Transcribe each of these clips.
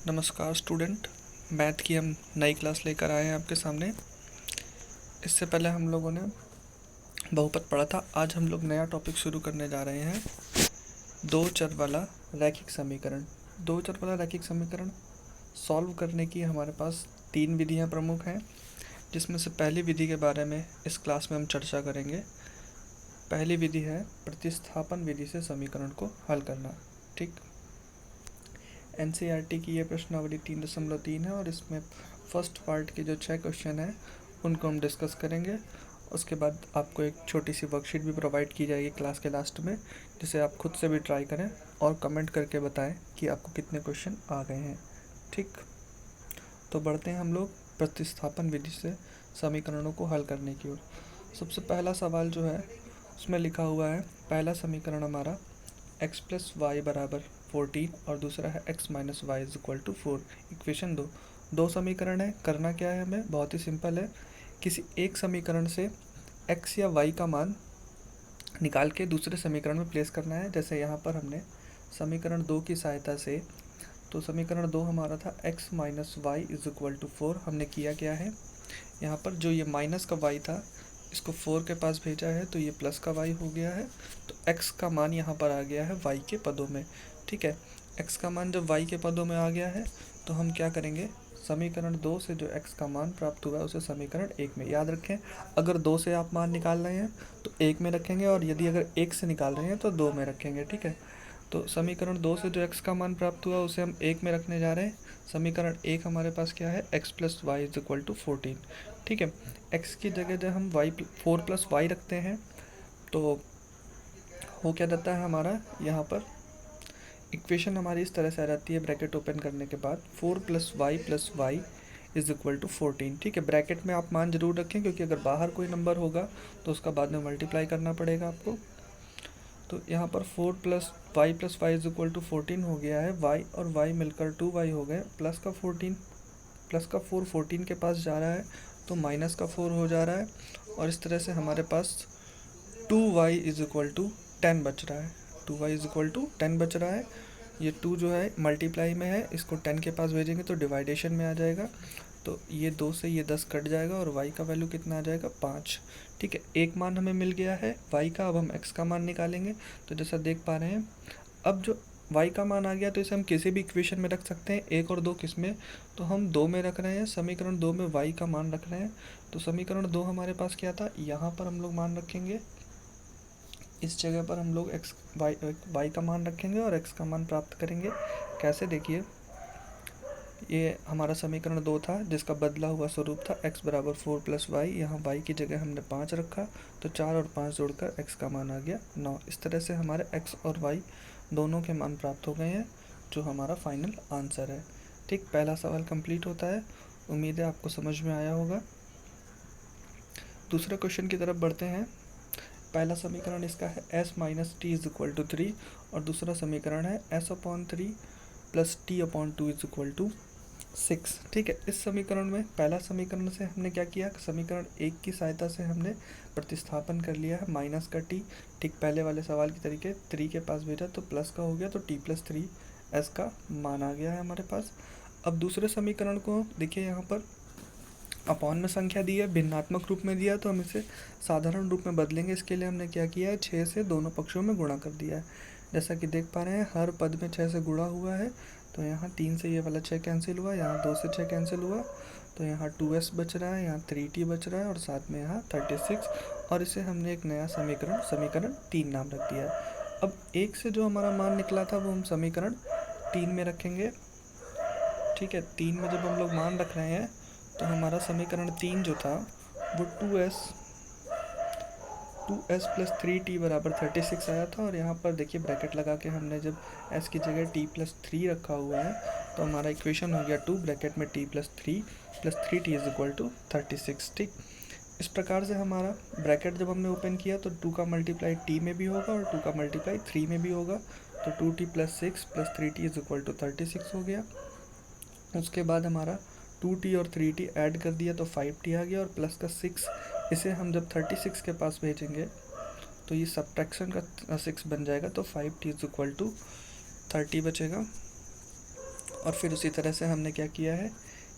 नमस्कार student. Math की हम नई क्लास लेकर आए हैं आपके सामने। इससे पहले हम लोगों ने बहुपद पढ़ा था। आज हम लोग नया टॉपिक शुरू करने जा रहे हैं, दो चर वाला रैखिक समीकरण। दो चर वाला रैखिक समीकरण सॉल्व करने की हमारे पास तीन विधियां प्रमुख हैं, जिसमें से पहली विधि के बारे में इस क्लास में हम चर्चा करेंगे। पहली विधि है प्रतिस्थापन विधि से समीकरण को हल करना। ठीक, एनसीईआरटी की ये प्रश्नावली 3.3 है और इसमें फर्स्ट पार्ट के जो 6 क्वेश्चन हैं उनको हम डिस्कस करेंगे। उसके बाद आपको एक छोटी सी वर्कशीट भी प्रोवाइड की जाएगी क्लास के लास्ट में, जिसे आप खुद से भी ट्राई करें और कमेंट करके बताएं कि आपको कितने क्वेश्चन आ गए हैं। ठीक, तो बढ़ते हैं हम लोग प्रतिस्थापन विधि से समीकरणों को हल करने की ओर। सबसे पहला सवाल जो है उसमें लिखा हुआ है, पहला समीकरण हमारा x प्लस वाई बराबर 14 और दूसरा है x minus Y is equal to 4। Equation दो समीकरण है। करना क्या है हमें, बहुत ही सिंपल है। किसी एक समीकरण से x या y का मान निकाल के दूसरे समीकरण में प्लेस करना है। जैसे यहाँ पर हमने समीकरण 2 की सहायता से, तो समीकरण 2 हमारा था x minus Y is equal to 4। हमने किया क्या है, यहाँ पर जो ये माइनस का y था इसको 4 के पास भेजा है तो ये प्लस का y हो गया है। तो x का मान यहाँ पर आ गया है y के पदों में। ठीक है, x का मान जब y के पदों में आ गया है तो हम क्या करेंगे, समीकरण 2 से जो x का मान प्राप्त हुआ है उसे समीकरण 1 में, याद रखें अगर 2 से आप मान निकाल रहे हैं तो 1 में रखेंगे और यदि अगर 1 से निकाल रहे हैं तो 2 में रखेंगे। ठीक है, तो समीकरण 2 से जो x का मान प्राप्त हुआ उसे हम 1 में रखने जा रहे हैं। समीकरण 1 हमारे पास क्या है, x plus Y is equal to 14। ठीक है, x की जगह जब हम 4 प्लस वाई रखते हैं तो हो क्या जाता है हमारा, यहाँ पर इक्वेशन हमारी इस तरह से आ जाती है, ब्रैकेट ओपन करने के बाद 4 plus Y is equal to 14। ठीक है, ब्रैकेट में आप मान जरूर रखें क्योंकि अगर बाहर कोई नंबर होगा तो उसका बाद में मल्टीप्लाई करना पड़ेगा आपको। तो यहाँ पर 4 plus Y is equal to 14 हो गया है। y और y मिलकर 2y हो गए, प्लस का 4 14 के पास जा रहा है तो माइनस का 4 हो जा रहा है और इस तरह से हमारे पास 2y इज इक्वल टू 10 बच रहा है। 2y इज इक्वल टू 10 बच रहा है। ये 2 जो है मल्टीप्लाई में है, इसको 10 के पास भेजेंगे तो डिवाइडेशन में आ जाएगा। तो ये 2 से ये 10 कट जाएगा और y का वैल्यू कितना आ जाएगा, 5। ठीक है, एक मान हमें मिल गया है y का। अब हम x का मान निकालेंगे। तो जैसा देख पा रहे हैं, अब जो y का मान आ गया तो इसे हम किसी भी इक्वेशन में रख सकते हैं, 1 और 2 किस में, तो हम 2 में रख रहे हैं। समीकरण 2 में y का मान रख रहे हैं। तो समीकरण 2 हमारे पास क्या था, यहाँ पर हम लोग मान रखेंगे, इस जगह पर हम लोग y का मान रखेंगे और x का मान प्राप्त करेंगे। कैसे, देखिए ये हमारा समीकरण 2 था जिसका बदला हुआ स्वरूप था x बराबर 4 प्लस वाई। यहाँ y की जगह हमने 5 रखा तो 4 और 5 जोड़कर x का मान आ गया 9। इस तरह से हमारे x और y दोनों के मान प्राप्त हो गए हैं, जो हमारा फाइनल आंसर है। ठीक, पहला सवाल कंप्लीट होता है। उम्मीद है आपको समझ में आया होगा। दूसरे क्वेश्चन की तरफ बढ़ते हैं। पहला समीकरण इसका है s minus T is equal to 3 और दूसरा समीकरण है s upon 3 plus T upon 2 is equal to 6। ठीक है, इस समीकरण में पहला समीकरण से हमने क्या किया, समीकरण 1 की सहायता से हमने प्रतिस्थापन कर लिया है, माइनस का टी। ठीक, पहले वाले सवाल की तरीके 3 के पास भेजा तो प्लस का हो गया, तो टी प्लस 3 एस का मान आ गया है हमारे पास। अब दूसरे समीकरण को देखिए, यहाँ पर अपॉन में संख्या दी है, भिन्नात्मक रूप में दिया तो हम इसे साधारण रूप में बदलेंगे। इसके लिए हमने क्या किया है, 6 से दोनों पक्षों में गुणा कर दिया है। जैसा कि देख पा रहे हैं हर पद में 6 से गुणा हुआ है, तो यहाँ 3 से ये वाला 6 कैंसिल हुआ, यहाँ 2 से 6 कैंसिल हुआ, तो यहाँ 2s बच रहा है, यहाँ 3t बच रहा है और साथ में यहाँ 36, और इसे हमने एक नया समीकरण 3 नाम रख दिया है। अब 1 से जो हमारा मान निकला था वो हम समीकरण 3 में रखेंगे। ठीक है, 3 में जब हम लोग मान रख रहे हैं तो हमारा समीकरण 3 जो था वो 2s प्लस 3t बराबर 36 आया था। और यहाँ पर देखिए ब्रैकेट लगा के हमने जब s की जगह t प्लस 3 रखा हुआ है तो हमारा इक्वेशन हो गया 2 ब्रैकेट में t plus 3 is equal to 36। ठीक, इस प्रकार से हमारा ब्रैकेट जब हमने ओपन किया तो 2 का मल्टीप्लाई t में भी होगा और 2 का मल्टीप्लाई 3 में भी होगा, तो 2t plus 6 plus 3t is equal to 36 हो गया। उसके बाद हमारा 2t और 3t ऐड कर दिया तो 5t आ गया और प्लस का 6, इसे हम जब 36 के पास भेजेंगे तो ये सब्ट्रैक्शन का 6 बन जाएगा, तो 5t इज इक्वल टू 30 बचेगा। और फिर उसी तरह से हमने क्या किया है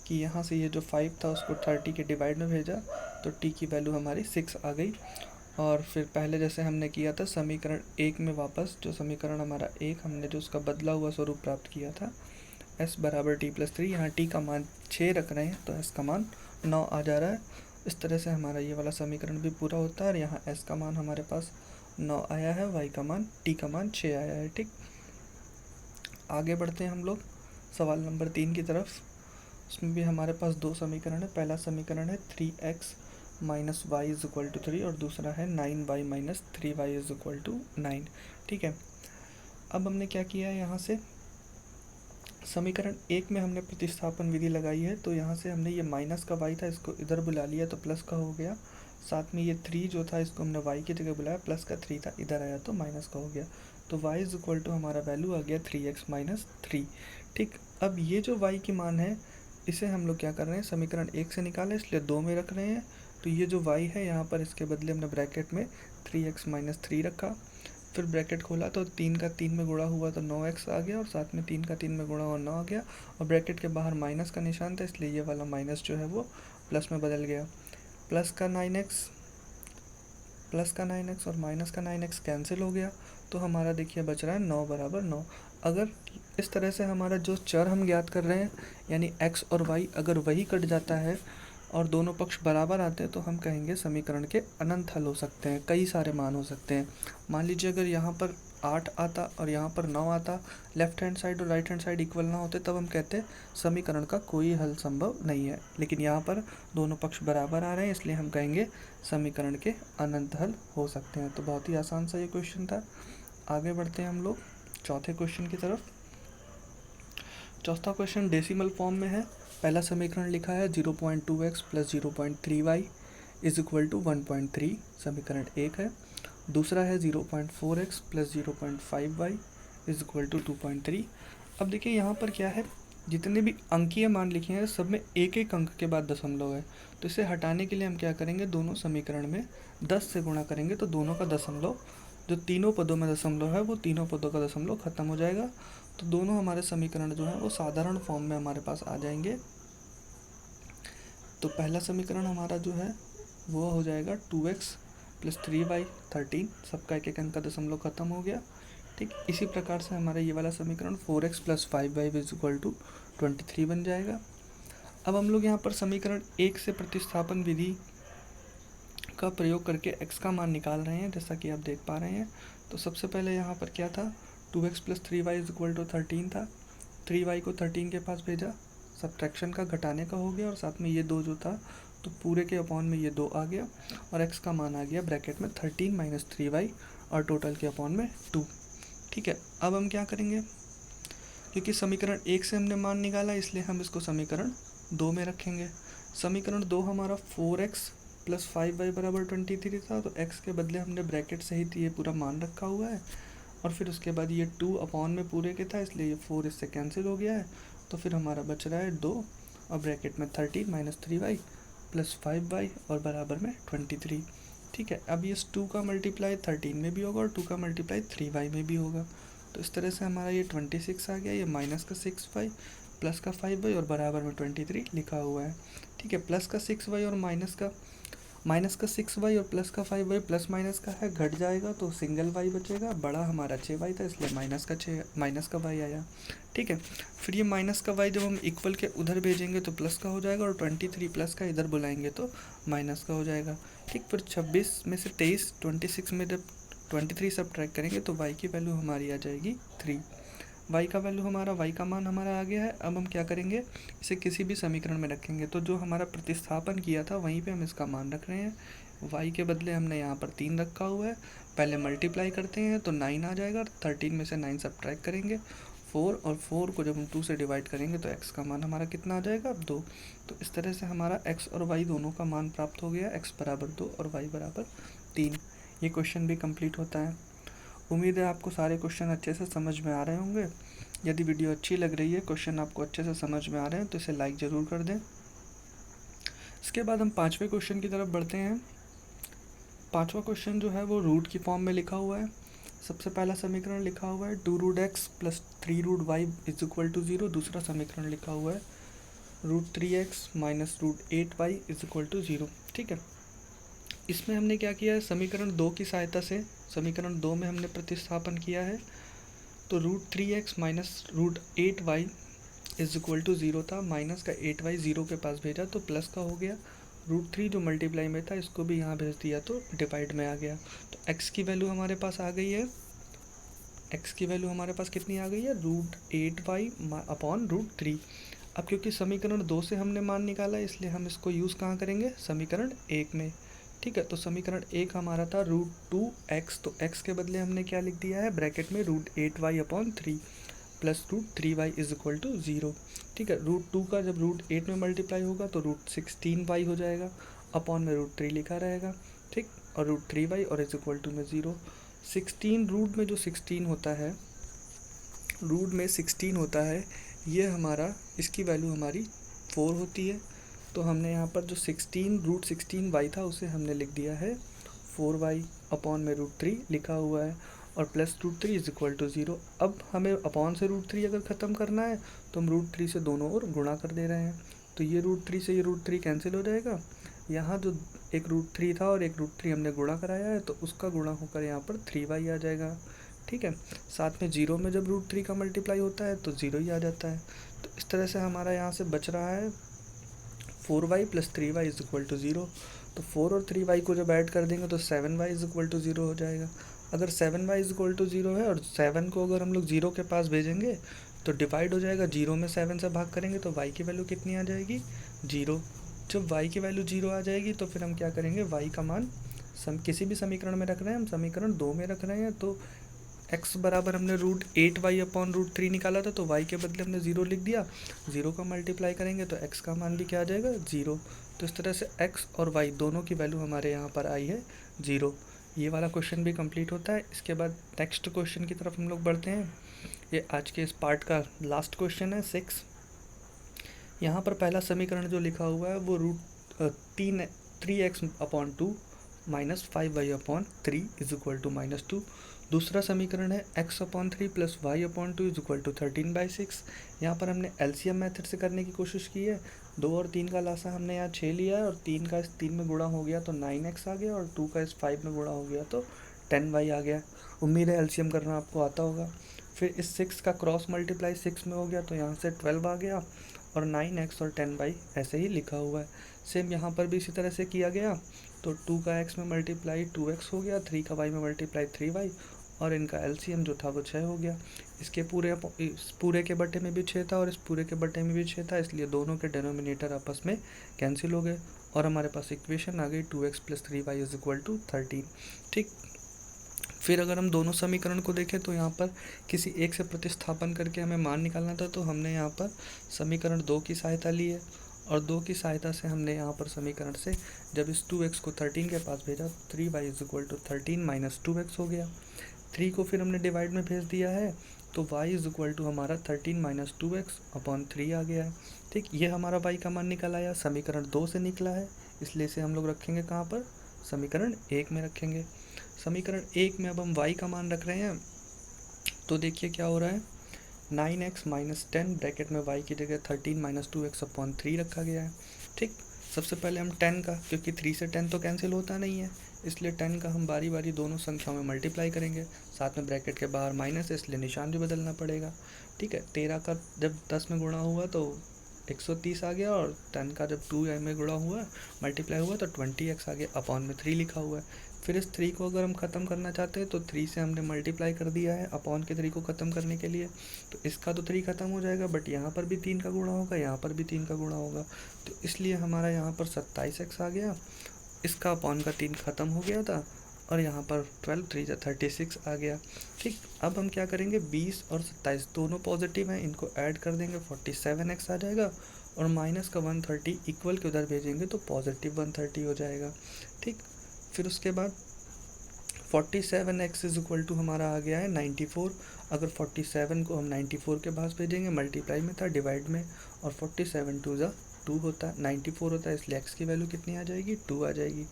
कि यहाँ से ये जो 5 था उसको 30 के डिवाइड में भेजा, तो t की वैल्यू हमारी 6 आ गई। और फिर पहले जैसे हमने किया था समीकरण 1 में वापस, जो समीकरण हमारा 1 हमने जो उसका बदला हुआ स्वरूप प्राप्त किया था, s बराबर t+3, यहाँ t का मान 6 रख रहे हैं तो s का मान 9 आ जा रहा है। इस तरह से हमारा ये वाला समीकरण भी पूरा होता है और यहाँ s का मान हमारे पास 9 आया है, y का मान t का मान 6 आया है। ठीक, आगे बढ़ते हैं हम लोग सवाल नंबर 3 की तरफ। उसमें भी हमारे पास दो समीकरण है। पहला समीकरण है 3x minus Y is equal to 3 और दूसरा है 9y minus 3y is equal to 9। ठीक है, अब हमने क्या किया है, यहाँ से समीकरण 1 में हमने प्रतिस्थापन विधि लगाई है, तो यहाँ से हमने ये माइनस का y था इसको इधर बुला लिया तो प्लस का हो गया, साथ में ये 3 जो था इसको हमने y की जगह बुलाया, प्लस का 3 था इधर आया तो माइनस का हो गया, तो y इज इक्वल टू हमारा वैल्यू आ गया 3x माइनस 3। ठीक, अब ये जो y की मान है इसे हम लोग क्या कर रहे हैं, समीकरण 1 से निकाले इसलिए 2 में रख रहे हैं, तो ये जो y है यहाँ पर इसके बदले हमने ब्रैकेट में 3x माइनस 3 रखा, फिर ब्रैकेट खोला तो 3 का 3 में गुणा हुआ तो 9x आ गया और साथ में 3 का 3 में गुणा हुआ 9 आ गया, और ब्रैकेट के बाहर माइनस का निशान था इसलिए ये वाला माइनस जो है वो प्लस में बदल गया। प्लस का 9x और माइनस का 9x कैंसिल हो गया, तो हमारा देखिए बच रहा है 9 बराबर 9। अगर इस तरह से हमारा जो चर हम ज्ञात कर रहे हैं यानी x और y अगर वही कट जाता है और दोनों पक्ष बराबर आते हैं तो हम कहेंगे समीकरण के अनंत हल हो सकते हैं, कई सारे मान हो सकते हैं। मान लीजिए अगर यहाँ पर 8 आता और यहाँ पर 9 आता, लेफ्ट हैंड साइड और राइट हैंड साइड इक्वल ना होते, तब हम कहते समीकरण का कोई हल संभव नहीं है, लेकिन यहाँ पर दोनों पक्ष बराबर आ रहे हैं इसलिए हम कहेंगे समीकरण के अनंत हल हो सकते हैं। तो बहुत ही आसान सा ये क्वेश्चन था। आगे बढ़ते हैं हम लोग चौथे क्वेश्चन की तरफ। चौथा क्वेश्चन डेसिमल फॉर्म में है। पहला समीकरण लिखा है 0.2x plus 0.3y is equal to 1.3, समीकरण 1 है। दूसरा है 0.4x plus 0.5y is equal to 2.3। अब देखिए यहाँ पर क्या है, जितने भी अंकीय मान लिखे हैं सब में एक एक अंक के बाद दशमलव है, तो इसे हटाने के लिए हम क्या करेंगे, दोनों समीकरण में 10 से गुणा करेंगे तो दोनों का दशमलव, जो तीनों पदों में दशमलव है वो तीनों पदों का दशमलव खत्म हो जाएगा, तो दोनों हमारे समीकरण जो है वो साधारण फॉर्म में हमारे पास आ जाएंगे। तो पहला समीकरण हमारा जो है वो हो जाएगा 2x प्लस 3y 13, सबका एक एक अंक का दशमलव खत्म हो गया। ठीक, इसी प्रकार से हमारा ये वाला समीकरण 4x plus 5y is equal to 23 बन जाएगा। अब हम लोग यहाँ पर समीकरण 1 से प्रतिस्थापन विधि का प्रयोग करके x का मान निकाल रहे हैं, जैसा कि आप देख पा रहे हैं। तो सबसे पहले यहाँ पर क्या था, 2x plus 3y is equal to 13 था, 3y को 13 के पास भेजा, सब्ट्रैक्शन का घटाने का हो गया और साथ में ये 2 जो था तो पूरे के अपॉन में ये 2 आ गया और x का मान आ गया ब्रैकेट में 13 माइनस 3y और टोटल के अपॉन में 2। ठीक है, अब हम क्या करेंगे, क्योंकि समीकरण 1 से हमने मान निकाला इसलिए हम इसको समीकरण 2 में रखेंगे। समीकरण 2 हमारा 4x प्लस 5y बराबर 23 था, तो x के बदले हमने ब्रैकेट सहित ये पूरा मान रखा हुआ है और फिर उसके बाद ये 2 अपॉन में पूरे के था इसलिए ये 4 इससे कैंसिल हो गया है, तो फिर हमारा बच रहा है 2 और ब्रैकेट में 13 माइनस 3y प्लस 5y और बराबर में 23। ठीक है, अब इस 2 का मल्टीप्लाई 13 में भी होगा और 2 का मल्टीप्लाई 3y में भी होगा, तो इस तरह से हमारा ये 26 आ गया, ये माइनस का 6y प्लस का 5y और बराबर में 23 लिखा हुआ है। ठीक है, प्लस का 6y और माइनस का 6y और प्लस का 5y प्लस माइनस का है घट जाएगा तो सिंगल y बचेगा, बड़ा हमारा 6y था इसलिए माइनस का y आया। ठीक है, फिर ये माइनस का y जब हम इक्वल के उधर भेजेंगे तो प्लस का हो जाएगा और 23 प्लस का इधर बुलाएंगे तो माइनस का हो जाएगा। ठीक, फिर 26 में से 23, 26 में जब 23 सब्ट्रैक्ट करेंगे तो y की वैल्यू हमारी आ जाएगी 3। y का वैल्यू हमारा, y का मान हमारा आ गया है। अब हम क्या करेंगे, इसे किसी भी समीकरण में रखेंगे, तो जो हमारा प्रतिस्थापन किया था वहीं पे हम इसका मान रख रहे हैं। y के बदले हमने यहाँ पर 3 रखा हुआ है, पहले मल्टीप्लाई करते हैं तो 9 आ जाएगा, 13 में से 9 सब्ट्रैक्ट करेंगे 4 और 4 को जब हम 2 से डिवाइड करेंगे तो x का मान हमारा कितना आ जाएगा, 2। तो इस तरह से हमारा x और y दोनों का मान प्राप्त हो गया, x बराबर 2 और y बराबर 3। ये क्वेश्चन भी कंप्लीट होता है। उम्मीद है आपको सारे क्वेश्चन अच्छे से समझ में आ रहे होंगे। यदि वीडियो अच्छी लग रही है, क्वेश्चन आपको अच्छे से समझ में आ रहे हैं तो इसे लाइक ज़रूर कर दें। इसके बाद हम 5वें क्वेश्चन की तरफ बढ़ते हैं। 5वां क्वेश्चन जो है वो रूट की फॉर्म में लिखा हुआ है। सबसे पहला समीकरण लिखा हुआ है 2√x plus 3√y is equal to 0। दूसरा समीकरण लिखा हुआ है √3x minus √8y is equal to 0। ठीक है, इसमें हमने क्या किया है, समीकरण 2 की सहायता से समीकरण 2 में हमने प्रतिस्थापन किया है। तो √3x minus √8y is equal to 0 था, माइनस का 8y 0 के पास भेजा तो प्लस का हो गया। √3 जो मल्टीप्लाई में था इसको भी यहाँ भेज दिया तो डिवाइड में आ गया। तो x की वैल्यू हमारे पास आ गई है, x की वैल्यू हमारे पास कितनी आ गई है, √8y अपॉन √3। अब क्योंकि समीकरण 2 से हमने मान निकाला है इसलिए हम इसको यूज़ कहाँ करेंगे, समीकरण 1 में। ठीक है, तो समीकरण 1 हमारा था √2x, तो x के बदले हमने क्या लिख दिया है, ब्रैकेट में √8y upon 3 plus √3y is equal to 0। ठीक है, √2 का जब √8 में मल्टीप्लाई होगा तो √16y हो जाएगा, अपॉन में √3 लिखा रहेगा। ठीक, और √3y और इज इक्वल टू में 0। 16 रूट में जो 16 होता है, रूट में 16 होता है, ये हमारा, इसकी वैल्यू हमारी 4 होती है। तो हमने यहाँ पर जो 16 √16y था उसे हमने लिख दिया है 4y, अपॉन में √3 लिखा हुआ है, और प्लस √3 इज इक्वल टू 0। अब हमें अपॉन से √3 अगर ख़त्म करना है तो हम √3 से दोनों ओर गुणा कर दे रहे हैं, तो ये √3 से ये √3 कैंसिल हो जाएगा। यहाँ जो एक √3 था और एक √3 हमने गुणा कराया है तो उसका गुणा होकर यहाँ पर 3y आ जाएगा। ठीक है, साथ में 0 में जब √3 का मल्टीप्लाई होता है तो 0 ही आ जाता है। तो इस तरह से हमारा यहाँ से बच रहा है 4y plus 3y is equal to 0। तो 4 और 3y को जब ऐड कर देंगे तो 7y इज इक्वल टू 0 हो जाएगा। अगर 7y इज इक्वल टू 0 है और 7 को अगर हम लोग 0 के पास भेजेंगे तो डिवाइड हो जाएगा, 0 में 7 से भाग करेंगे तो y की वैल्यू कितनी आ जाएगी, 0। जब y की वैल्यू 0 आ जाएगी तो फिर हम क्या करेंगे, y का मान किसी भी समीकरण में रख रहे हैं, हम समीकरण 2 में रख रहे हैं, तो x बराबर हमने √8y अपॉन √3 निकाला था, तो y के बदले हमने 0 लिख दिया। 0 का मल्टीप्लाई करेंगे तो x का मान भी क्या आ जाएगा, 0। तो इस तरह से x और y दोनों की वैल्यू हमारे यहाँ पर आई है 0। ये वाला क्वेश्चन भी कंप्लीट होता है। इसके बाद नेक्स्ट क्वेश्चन की तरफ हम लोग बढ़ते हैं। ये आज के इस पार्ट का लास्ट क्वेश्चन है 6। यहाँ पर पहला समीकरण जो लिखा हुआ है वो √3x upon 2 minus 5y upon 3 is equal to -2। दूसरा समीकरण है x upon 3 plus y upon 2 is equal to 13/6। यहाँ पर हमने एलसीएम मेथड से करने की कोशिश की है। 2 और 3 का लासा हमने यहाँ 6 लिया है, और 3 का इस 3 में गुणा हो गया तो 9x आ गया, और 2 का इस 5 में गुणा हो गया तो 10y आ गया। उम्मीद है एलसीएम करना आपको आता होगा। फिर इस 6 का क्रॉस मल्टीप्लाई 6 में हो गया तो यहाँ से 12 आ गया, और 9x और 10y ऐसे ही लिखा हुआ है। सेम यहाँ पर भी इसी तरह से किया गया, तो 2 का x में मल्टीप्लाई 2x हो गया, 3 का y में मल्टीप्लाई 3y, और इनका एलसीएम जो था वो 6 हो गया। इसके इस पूरे के बटे में भी 6 था और इस पूरे के बटे में भी 6 था, इसलिए दोनों के डिनोमिनेटर आपस में कैंसिल हो गए, और हमारे पास इक्वेशन आ गई 2x plus 3y is equal to 13। ठीक, फिर अगर हम दोनों समीकरण को देखें तो यहाँ पर किसी एक से प्रतिस्थापन करके हमें मान निकालना था, तो हमने यहाँ पर समीकरण 2 की सहायता ली है, और 2 की सहायता से हमने यहाँ पर समीकरण से जब इस 2x को 13 के पास भेजा, 3y is equal to 13 minus 2x हो गया। 3 को फिर हमने डिवाइड में भेज दिया है, तो y इज इक्वल टू हमारा 13 माइनस 2x अपॉन 3 आ गया है। ठीक, ये हमारा y का मान निकल आया, समीकरण 2 से निकला है, इसलिए इसे हम लोग रखेंगे कहाँ पर, समीकरण 1 में रखेंगे। समीकरण 1 में अब हम y का मान रख रहे हैं, तो देखिए क्या हो रहा है, 9x माइनस 10 ब्रैकेट में y की जगह 13 माइनस 2x अपॉन 3 रखा गया है। ठीक, सबसे पहले हम 10 का, क्योंकि 3 से 10 तो कैंसिल होता नहीं है, इसलिए 10 का हम बारी बारी दोनों संख्याओं में मल्टीप्लाई करेंगे, साथ में ब्रैकेट के बाहर माइनस है इसलिए निशान भी बदलना पड़ेगा। ठीक है, 13 का जब 10 में गुणा हुआ तो 130 आ गया, और 10 का जब 2 में गुणा हुआ मल्टीप्लाई हुआ तो 20x आ गया, अपॉन में 3 लिखा हुआ है। फिर इस 3 को अगर हम ख़त्म करना चाहते हैं तो 3 से हमने मल्टीप्लाई कर दिया है अपॉन के 3 को ख़त्म करने के लिए, तो इसका तो 3 ख़त्म हो जाएगा, बट यहाँ पर भी 3 का गुणा होगा, यहाँ पर भी 3 का गुणा होगा, तो इसलिए हमारा यहाँ पर 27x आ गया। इसका अपॉन का 3 ख़त्म हो गया था, और यहाँ पर 12 3 36 आ गया। ठीक, अब हम क्या करेंगे, 20 और 27 दोनों पॉजिटिव हैं, इनको ऐड कर देंगे, 47x आ जाएगा, और माइनस का 130 इक्वल के उधर भेजेंगे तो पॉजिटिव 130 हो जाएगा। ठीक, फिर उसके बाद 47x इज इक्वल टू हमारा आ गया है 94। अगर 47 को हम 94 के पास भेजेंगे, मल्टीप्लाई में था, डिवाइड में, और 47 2 ज़ा 2 होता है, 94 होता है, इसलिए x की वैल्यू कितनी आ जाएगी, 2 आ जाएगी।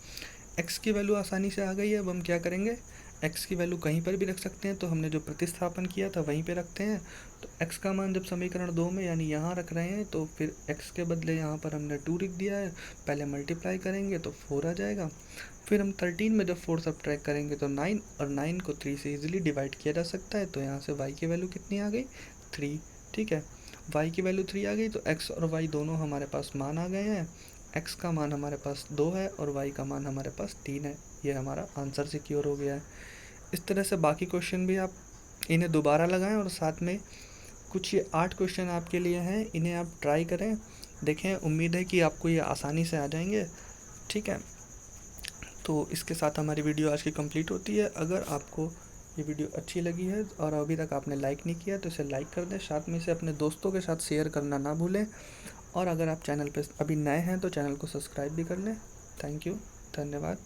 x की वैल्यू आसानी से आ गई है। अब हम क्या करेंगे, x की वैल्यू कहीं पर भी रख सकते हैं, तो हमने जो प्रतिस्थापन किया था वहीं पे रखते हैं। तो x का मान जब समीकरण 2 में यानी यहाँ रख रहे हैं, तो फिर x के बदले यहाँ पर हमने 2 लिख दिया है। पहले मल्टीप्लाई करेंगे तो 4 आ जाएगा। फिर हम 13 में जब 4 सब्ट्रैक्ट करेंगे तो 9, और 9 को 3 से इजीली डिवाइड किया जा सकता है। तो यहाँ से y की वैल्यू कितनी आ गई, 3। ठीक है, y की वैल्यू 3 आ गई, तो x और y दोनों हमारे पास मान आ गए हैं। x का मान हमारे पास 2 है और y का मान हमारे पास 3 है। ये हमारा आंसर सिक्योर हो गया है। इस तरह से बाकी क्वेश्चन भी आप इन्हें दोबारा लगाएं, और साथ में कुछ ये 8 क्वेश्चन आपके लिए हैं, इन्हें आप ट्राई करें, देखें। उम्मीद है कि आपको ये आसानी से आ जाएंगे। ठीक है, तो इसके साथ हमारी वीडियो आज की कंप्लीट होती है। अगर आपको ये वीडियो अच्छी लगी है और अभी तक आपने लाइक नहीं किया तो इसे लाइक कर दें, साथ में इसे अपने दोस्तों के साथ शेयर करना ना भूलें। और अगर आप चैनल पर अभी नए हैं तो चैनल को सब्सक्राइब भी कर लें। थैंक यू, धन्यवाद।